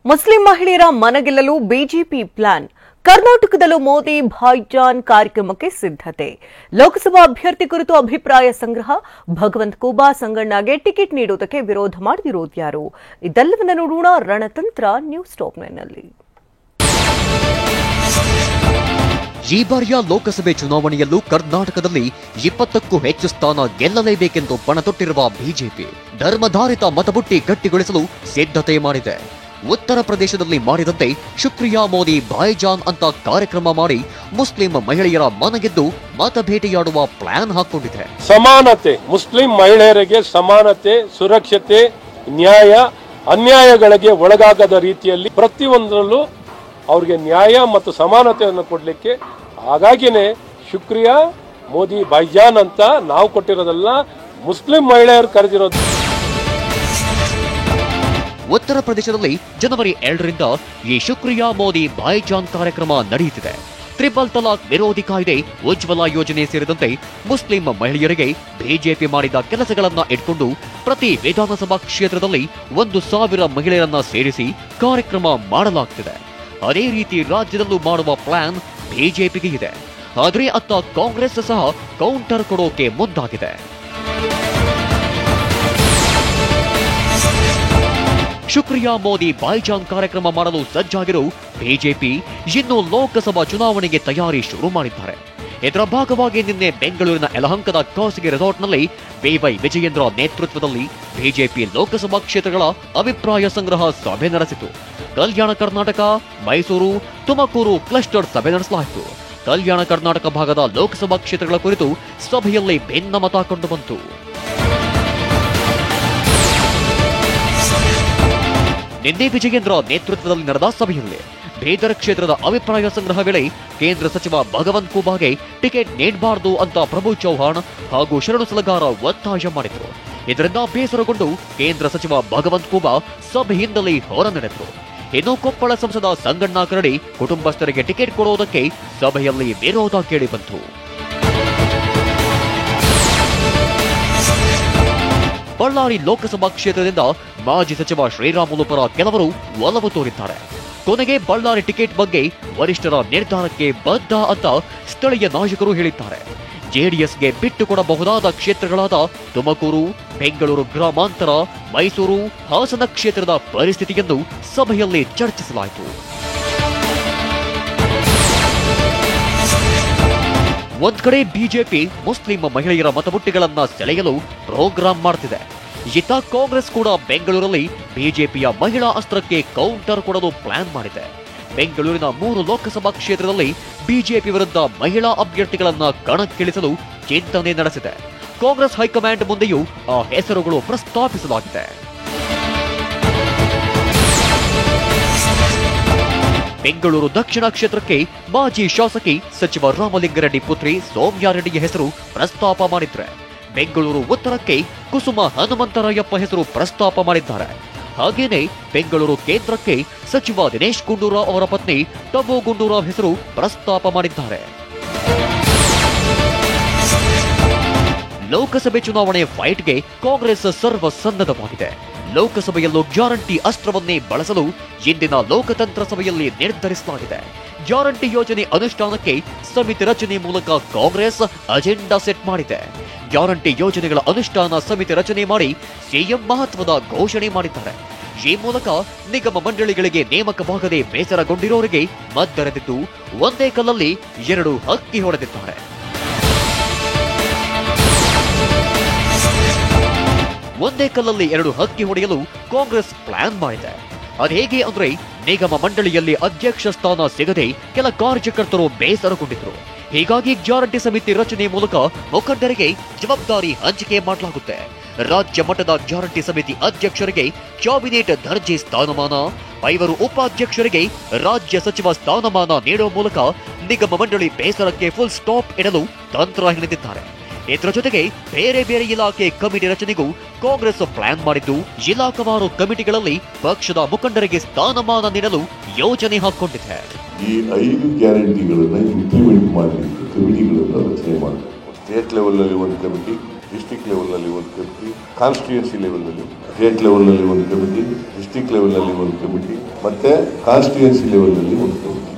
Muslim ಮಹಿಳೆಯರ ಮನಗೆಲ್ಲಲು BJP plan. ಕರ್ನಾಟಕದಲ್ಲೂ ಮೋದಿ ಭಾಯ್ಜಾನ್ ಕಾರ್ಯಕ್ರಮಕ್ಕೆ ಸಿದ್ಧತೆ. ಲೋಕಸಭಾ ಅಭ್ಯರ್ಥಿ ಕುರಿತು ಅಭಿಪ್ರಾಯ ಸಂಗ್ರಹ. ಭಗವಂತ ಖೂಬಾ ಸಂಗಣ್ಣಗೆ ಟಿಕೆಟ್ ನೀಡುವುದಕ್ಕೆ ವಿರೋಧ ಮಾಡಿದಿರೋದ್ಯಾರು? ಇದೆಲ್ಲವನ್ನ ನೋಡೋಣ ರಣತಂತ್ರ ನ್ಯೂಸ್ ಟಾಪ್ 9ನಲ್ಲಿ. ಈ ಬಾರಿಯ ಲೋಕಸಭೆ ಚುನಾವಣೆಯಲ್ಲೂ ಕರ್ನಾಟಕದಲ್ಲಿ 20ಕ್ಕೂ ಹೆಚ್ಚು ಸ್ಥಾನ ಗೆಲ್ಲಲೇಬೇಕೆಂದು ಪಣತೊಟ್ಟಿರುವ ಬಿಜೆಪಿ ಧರ್ಮಧಾರಿತ ಮತಬುಟ್ಟಿ ಗಟ್ಟಿಗೊಳಿಸಲು ಸಿದ್ಧತೆ ಮಾಡಿದೆ. ಉತ್ತರ ಪ್ರದೇಶದಲ್ಲಿ ಮಾಡಿದಂತೆ ಶುಕ್ರಿಯಾ ಮೋದಿ ಭಾಯ್ಜಾನ್ ಅಂತ ಕಾರ್ಯಕ್ರಮ ಮಾಡಿ ಮುಸ್ಲಿಂ ಮಹಿಳೆಯರ ಮನಗೆದ್ದು ಮತಭೇಟಿಯಾಡುವ ಪ್ಲಾನ್ ಹಾಕೊಂಡಿದೆ. ಸಮಾನತೆ, ಮುಸ್ಲಿಂ ಮಹಿಳೆಯರಿಗೆ ಸಮಾನತೆ, ಸುರಕ್ಷತೆ, ನ್ಯಾಯ, ಅನ್ಯಾಯಗಳಿಗೆ ಒಳಗಾಗದ ರೀತಿಯಲ್ಲಿ ಪ್ರತಿಯೊಂದರಲ್ಲೂ ಅವರಿಗೆ ನ್ಯಾಯ ಮತ್ತು ಸಮಾನತೆಯನ್ನು ಕೊಡಲಿಕ್ಕೆ, ಹಾಗಾಗಿನೇ ಶುಕ್ರಿಯಾ ಮೋದಿ ಭಾಯ್ಜಾನ್ ಅಂತ ನಾವು ಕೊಟ್ಟಿರೋದಲ್ಲ, ಮುಸ್ಲಿಂ ಮಹಿಳೆಯರು ಕರೆದಿರೋದು. ಉತ್ತರ ಪ್ರದೇಶದಲ್ಲಿ ಜನವರಿ 2ರಿಂದ ಈ ಶುಕ್ರಿಯಾ ಮೋದಿ ಭಾಯ್ಜಾನ್ ಕಾರ್ಯಕ್ರಮ ನಡೆಯುತ್ತಿದೆ. ಟ್ರಿಪಲ್ ತಲಾಕ್ ವಿರೋಧಿ ಕಾಯ್ದೆ, ಉಜ್ವಲ ಯೋಜನೆ ಸೇರಿದಂತೆ ಮುಸ್ಲಿಂ ಮಹಿಳೆಯರಿಗೆ ಬಿಜೆಪಿ ಮಾಡಿದ ಕೆಲಸಗಳನ್ನ ಇಟ್ಕೊಂಡು ಪ್ರತಿ ವಿಧಾನಸಭಾ ಕ್ಷೇತ್ರದಲ್ಲಿ 1,000 ಮಹಿಳೆಯರನ್ನ ಸೇರಿಸಿ ಕಾರ್ಯಕ್ರಮ ಮಾಡಲಾಗ್ತಿದೆ. ಅದೇ ರೀತಿ ರಾಜ್ಯದಲ್ಲೂ ಮಾಡುವ ಪ್ಲಾನ್ ಬಿಜೆಪಿಗೆ ಇದೆ. ಆದರೆ ಅತ್ತ ಕಾಂಗ್ರೆಸ್ ಸಹ ಕೌಂಟರ್ ಕೊಡೋಕೆ ಮುಂದಾಗಿದೆ. ಶುಕ್ರಿಯಾ ಮೋದಿ ಭಾಯ್ಜಾನ್ ಕಾರ್ಯಕ್ರಮ ಮಾಡಲು ಸಜ್ಜಾಗಿರೋ ಬಿಜೆಪಿ ಇನ್ನು ಲೋಕಸಭಾ ಚುನಾವಣೆಗೆ ತಯಾರಿ ಶುರು ಮಾಡಿದ್ದಾರೆ. ಇದರ ಭಾಗವಾಗಿ ನಿನ್ನೆ ಬೆಂಗಳೂರಿನ ಯಲಹಂಕದ ಖಾಸಗಿ ರೆಸಾರ್ಟ್ನಲ್ಲಿ ಬಿವೈ ವಿಜಯೇಂದ್ರ ನೇತೃತ್ವದಲ್ಲಿ ಬಿಜೆಪಿ ಲೋಕಸಭಾ ಕ್ಷೇತ್ರಗಳ ಅಭಿಪ್ರಾಯ ಸಂಗ್ರಹ ಸಭೆ ನಡೆಸಿತು. ಕಲ್ಯಾಣ ಕರ್ನಾಟಕ, ಮೈಸೂರು, ತುಮಕೂರು ಕ್ಲಸ್ಟರ್ ಸಭೆ ನಡೆಸಲಾಯಿತು. ಕಲ್ಯಾಣ ಕರ್ನಾಟಕ ಭಾಗದ ಲೋಕಸಭಾ ಕ್ಷೇತ್ರಗಳ ಕುರಿತು ಸಭೆಯಲ್ಲಿ ಭಿನ್ನಮತ ಕಂಡುಬಂತು. ನಿನ್ನೆ ವಿಜಯೇಂದ್ರ ನೇತೃತ್ವದಲ್ಲಿ ನಡೆದ ಸಭೆಯಲ್ಲಿ ಬೀದರ್ ಕ್ಷೇತ್ರದ ಅಭಿಪ್ರಾಯ ಸಂಗ್ರಹ ವೇಳೆ ಕೇಂದ್ರ ಸಚಿವ ಭಗವಂತ ಖೂಬಾಗೆ ಟಿಕೆಟ್ ನೀಡಬಾರದು ಅಂತ ಪ್ರಭು ಚೌಹಾಣ್ ಹಾಗೂ ಶರಣು ಸಲಗಾರ ಒತ್ತಾಯ ಮಾಡಿದರು. ಇದರಿಂದ ಬೇಸರಗೊಂಡು ಕೇಂದ್ರ ಸಚಿವ ಭಗವಂತ ಖೂಬಾ ಸಭೆಯಿಂದಲೇ ಹೊರ ನಡೆದರು. ಇನ್ನು ಕೊಪ್ಪಳ ಸಂಸದ ಸಂಗಣ್ಣ ಕರಡಿ ಕುಟುಂಬಸ್ಥರಿಗೆ ಟಿಕೆಟ್ ಕೊಡುವುದಕ್ಕೆ ಸಭೆಯಲ್ಲಿ ವಿರೋಧ ಕೇಳಿಬಂತು. ಬಳ್ಳಾರಿ ಲೋಕಸಭಾ ಕ್ಷೇತ್ರದಿಂದ ಮಾಜಿ ಸಚಿವ ಶ್ರೀರಾಮುಲು ಪರ ಕೆಲವರು ಒಲವು ತೋರಿದ್ದಾರೆ. ಕೊನೆಗೆ ಬಳ್ಳಾರಿ ಟಿಕೆಟ್ ಬಗ್ಗೆ ವರಿಷ್ಠರ ನಿರ್ಧಾರಕ್ಕೆ ಬದ್ಧ ಅಂತ ಸ್ಥಳೀಯ ನಾಯಕರು ಹೇಳಿದ್ದಾರೆ. ಜೆಡಿಎಸ್ಗೆ ಬಿಟ್ಟು ಕೊಡಬಹುದಾದ ಕ್ಷೇತ್ರಗಳಾದ ತುಮಕೂರು, ಬೆಂಗಳೂರು ಗ್ರಾಮಾಂತರ, ಮೈಸೂರು, ಹಾಸನ ಕ್ಷೇತ್ರದ ಪರಿಸ್ಥಿತಿಯನ್ನು ಸಭೆಯಲ್ಲಿ ಚರ್ಚಿಸಲಾಯಿತು. ಒಂದ್ ಕಡೆ ಬಿಜೆಪಿ ಮುಸ್ಲಿಂ ಮಹಿಳೆಯರ ಮತಬುಟ್ಟಿಗಳನ್ನ ಸೆಳೆಯಲು ಪ್ರೋಗ್ರಾಂ ಮಾಡ್ತಿದೆ. ಇತ್ತ ಕಾಂಗ್ರೆಸ್ ಕೂಡ ಬೆಂಗಳೂರಲ್ಲಿ ಬಿಜೆಪಿಯ ಮಹಿಳಾ ಅಸ್ತ್ರಕ್ಕೆ ಕೌಂಟರ್ ಕೊಡಲು ಪ್ಲಾನ್ ಮಾಡಿದೆ. ಬೆಂಗಳೂರಿನ 3 ಲೋಕಸಭಾ ಕ್ಷೇತ್ರದಲ್ಲಿ ಬಿಜೆಪಿ ವಿರುದ್ಧ ಮಹಿಳಾ ಅಭ್ಯರ್ಥಿಗಳನ್ನ ಕಣಕ್ಕಿಳಿಸಲು ಚಿಂತನೆ ನಡೆಸಿದೆ. ಕಾಂಗ್ರೆಸ್ ಹೈಕಮಾಂಡ್ ಮುಂದೆಯೂ ಆ ಹೆಸರುಗಳು ಪ್ರಸ್ತಾಪಿಸಲಾಗಿದೆ. ಬೆಂಗಳೂರು ದಕ್ಷಿಣ ಕ್ಷೇತ್ರಕ್ಕೆ ಮಾಜಿ ಶಾಸಕಿ ಸಚಿವ ರಾಮಲಿಂಗಾರೆಡ್ಡಿ ಪುತ್ರಿ ಸೌಮ್ಯಾರೆಡ್ಡಿಯ ಹೆಸರು ಪ್ರಸ್ತಾಪ ಮಾಡಿದ್ರೆ, ಬೆಂಗಳೂರು ಉತ್ತರಕ್ಕೆ ಕುಸುಮ ಹನುಮಂತರಾಯಪ್ಪ ಹೆಸರು ಪ್ರಸ್ತಾಪ ಮಾಡಿದ್ದಾರೆ. ಹಾಗೇನೆ ಬೆಂಗಳೂರು ಕೇಂದ್ರಕ್ಕೆ ಸಚಿವ ದಿನೇಶ್ ಗುಂಡೂರಾವ್ ಅವರ ಪತ್ನಿ ಟಬು ಗುಂಡೂರಾವ್ ಹೆಸರು ಪ್ರಸ್ತಾಪ ಮಾಡಿದ್ದಾರೆ. ಲೋಕಸಭೆ ಚುನಾವಣೆ ಫೈಟ್ಗೆ ಕಾಂಗ್ರೆಸ್ ಸರ್ವಸನ್ನದ್ಧವಾಗಿದೆ. ಲೋಕಸಭೆಯಲ್ಲೂ ಗ್ಯಾರಂಟಿ ಅಸ್ತ್ರವನ್ನೇ ಬಳಸಲು ಇಂದಿನ ಲೋಕತಂತ್ರ ಸಭೆಯಲ್ಲಿ ನಿರ್ಧರಿಸಲಾಗಿದೆ. ಗ್ಯಾರಂಟಿ ಯೋಜನೆ ಅನುಷ್ಠಾನಕ್ಕೆ ಸಮಿತಿ ರಚನೆ ಮೂಲಕ ಕಾಂಗ್ರೆಸ್ ಅಜೆಂಡಾ ಸೆಟ್ ಮಾಡಿದೆ. ಗ್ಯಾರಂಟಿ ಯೋಜನೆಗಳ ಅನುಷ್ಠಾನ ಸಮಿತಿ ರಚನೆ ಮಾಡಿ ಸಿಎಂ ಮಹತ್ವದ ಘೋಷಣೆ ಮಾಡಿದ್ದಾರೆ. ಈ ಮೂಲಕ ನಿಗಮ ಮಂಡಳಿಗಳಿಗೆ ನೇಮಕವಾಗದೆ ಬೇಸರಗೊಂಡಿರೋರಿಗೆ ಮದ್ದರೆದಿದ್ದು ಒಂದೇ ಕಲ್ಲಲ್ಲಿ 2 ಹಕ್ಕಿ ಹೊಡೆದಿದ್ದಾರೆ. ಒಂದೇ ಕಲ್ಲಲ್ಲಿ 2 ಹಕ್ಕಿ ಹೊಡೆಯಲು ಕಾಂಗ್ರೆಸ್ ಪ್ಲಾನ್ ಮಾಡಿದೆ. ಅದೇಗೆ ಅಂದ್ರೆ, ನಿಗಮ ಮಂಡಳಿಯಲ್ಲಿ ಅಧ್ಯಕ್ಷ ಸ್ಥಾನ ಸಿಗದೆ ಕೆಲ ಕಾರ್ಯಕರ್ತರು ಬೇಸರಗೊಂಡಿದ್ರು. ಹೀಗಾಗಿ ಗ್ಯಾರಂಟಿ ಸಮಿತಿ ರಚನೆ ಮೂಲಕ ಮುಖಂಡರಿಗೆ ಜವಾಬ್ದಾರಿ ಹಂಚಿಕೆ ಮಾಡಲಾಗುತ್ತೆ. ರಾಜ್ಯ ಮಟ್ಟದ ಗ್ಯಾರಂಟಿ ಸಮಿತಿ ಅಧ್ಯಕ್ಷರಿಗೆ ಕ್ಯಾಬಿನೆಟ್ ದರ್ಜೆ ಸ್ಥಾನಮಾನ, 5 ಉಪಾಧ್ಯಕ್ಷರಿಗೆ ರಾಜ್ಯ ಸಚಿವ ಸ್ಥಾನಮಾನ ನೀಡುವ ಮೂಲಕ ನಿಗಮ ಮಂಡಳಿ ಬೇಸರಕ್ಕೆ ಫುಲ್ ಸ್ಟಾಪ್ ಇಡಲು ತಂತ್ರ ಹೆಣೆದಿದ್ದಾರೆ. ಇದರ ಜೊತೆಗೆ ಬೇರೆ ಬೇರೆ ಇಲಾಖೆ ಕಮಿಟಿ ರಚನೆಗೂ ಕಾಂಗ್ರೆಸ್ ಪ್ಲಾನ್ ಮಾಡಿದ್ದು, ಇಲಾಖಾವಾರು ಕಮಿಟಿಗಳಲ್ಲಿ ಪಕ್ಷದ ಮುಖಂಡರಿಗೆ ಸ್ಥಾನಮಾನ ನೀಡಲು ಯೋಜನೆ ಹಾಕೊಂಡಿದೆ. ಈ 5 ಗ್ಯಾರಂಟಿಗಳನ್ನು ಇಂಪ್ಲಿಮೆಂಟ್ ಮಾಡಲಿಕ್ಕೆ ಕಮಿಟಿಗಳನ್ನು ರಚನೆ ಮಾಡಬೇಕು. ಸ್ಟೇಟ್ ಲೆವೆಲ್ ಅಲ್ಲಿ ಒಂದು ಕಮಿಟಿ, ಡಿಸ್ಟಿಕ್ ಲೆವೆಲ್ನಲ್ಲಿ ಒಂದು ಕಮಿಟಿ, ಕಾನ್ಸ್ಟಿಟ್ಯೂನ್ಸಿ ಲೆವೆಲ್ನಲ್ಲಿ, ಸ್ಟೇಟ್ ಲೆವೆಲ್ನಲ್ಲಿ ಒಂದು ಕಮಿಟಿ, ಡಿಸ್ಟಿಕ್ ಲೆವೆಲ್ನಲ್ಲಿ ಒಂದು ಕಮಿಟಿ ಮತ್ತೆ ಕಾನ್ಸ್ಟಿಟ್ಯೂನ್ಸಿ ಲೆವೆಲ್ನಲ್ಲಿ ಒಂದು ಕಮಿಟಿ.